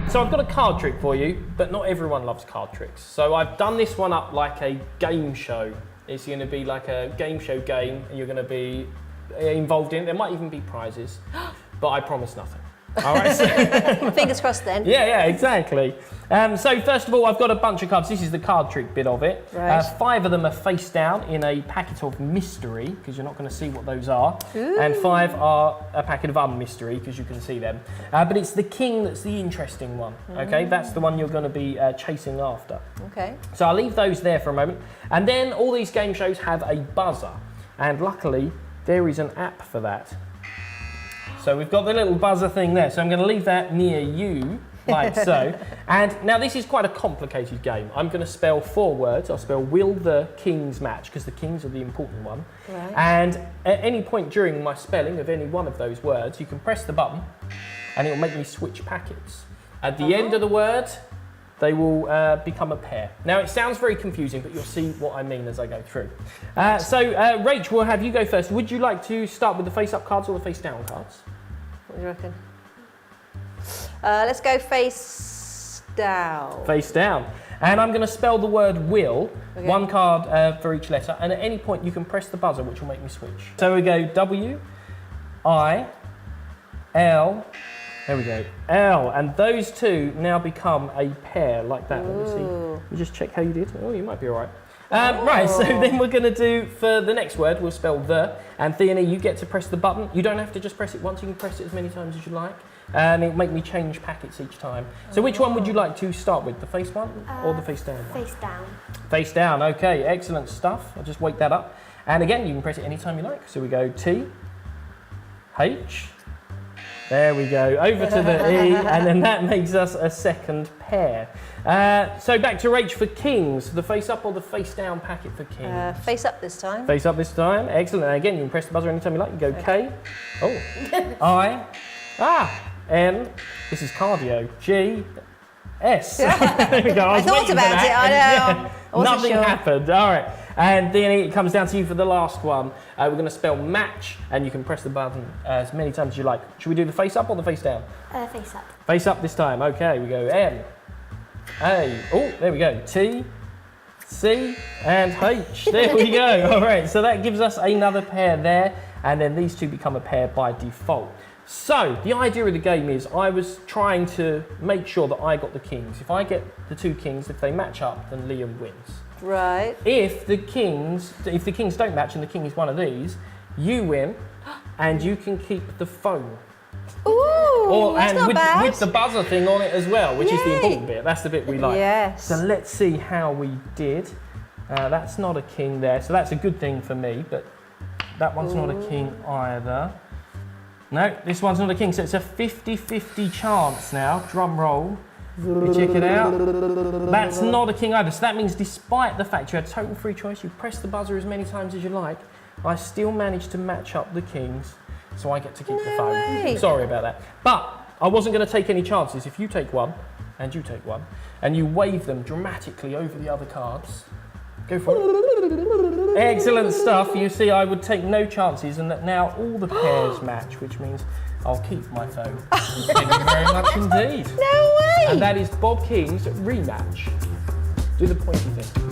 So I've got a card trick for you, but not everyone loves card tricks. So I've done this one up like a game show. It's going to be like a game show game, and you're going to be involved in it. There might even be prizes, but I promise nothing. All right. So fingers crossed then. Yeah, exactly. So first of all, I've got a bunch of cards. This is the card trick bit of it. Right. 5 of them are face down in a packet of mystery, because you're not going to see what those are. Ooh. And 5 are a packet of unmystery, because you can see them. But it's the king that's the interesting one. Okay, that's the one you're going to be chasing after. Okay. So I'll leave those there for a moment. And then all these game shows have a buzzer. And luckily, there is an app for that. So we've got the little buzzer thing there. So I'm going to leave that near you, like so. And now this is quite a complicated game. I'm going to spell 4 words. I'll spell will the kings match, because the kings are the important one. Right. And at any point during my spelling of any one of those words, you can press the button and it will make me switch packets. At the end of the word, they will become a pair. Now it sounds very confusing, but you'll see what I mean as I go through. So Rach, we'll have you go first. Would you like to start with the face-up cards or the face-down cards? What do you reckon? Let's go face down. Face down. And I'm going to spell the word will, Okay. 1 card for each letter, and at any point you can press the buzzer, which will make me switch. So we go W, I, L, there we go, L, and those 2 now become a pair like that. Let me see. Let me just check how you did. Oh, you might be all right. Right, so then we're going to do, for the next word, we'll spell the, and Theone, you get to press the button. You don't have to just press it once, you can press it as many times as you like, and it'll make me change packets each time. So which one would you like to start with, the face one or the face down one? Face down. Face down, okay, excellent stuff. I'll just wake that up. And again, you can press it anytime you like. So we go T, H, there we go, over to the E, and then that makes us a second pair. So back to Rach for kings, the face up or the face down packet for kings? Face up this time. Face up this time, excellent. And again, you can press the buzzer anytime you like. You go K, I, N, this is cardio, G, S. There we go. I thought about it, I know. I wasn't Nothing sure. happened, all right. And then it comes down to you for the last one. We're going to spell match, and you can press the button as many times as you like. Should we do the face up or the face down? Face up. Face up this time, okay. We go M, A, oh, there we go, T, C, and H. There we go. All right, so that gives us another pair there, and then these 2 become a pair by default. So the idea of the game is I was trying to make sure that I got the kings. If I get the 2 kings, if they match up, then Liam wins. Right. If the kings don't match and the king is one of these, you win, and you can keep the phone. Ooh, that's and not bad. with the buzzer thing on it as well, which is the Yay. important bit. That's the bit we like. Yes. So let's see how we did. That's not a king there, so that's a good thing for me, but that one's not a king either. No, this one's not a king, so it's a 50-50 chance now. Drum roll. Check it out. That's not a king either. So that means despite the fact you had total free choice, you press the buzzer as many times as you like, I still managed to match up the kings, so I get to keep the phone. way. Sorry about that. But I wasn't going to take any chances. If you take one, and you take one, and you wave them dramatically over the other cards, go for it. Excellent stuff. You see, I would take no chances, and that now all the pairs match, which means I'll keep my phone. Thank you very much indeed. No way! And that is Bob King's Rematch. Do the pointy thing.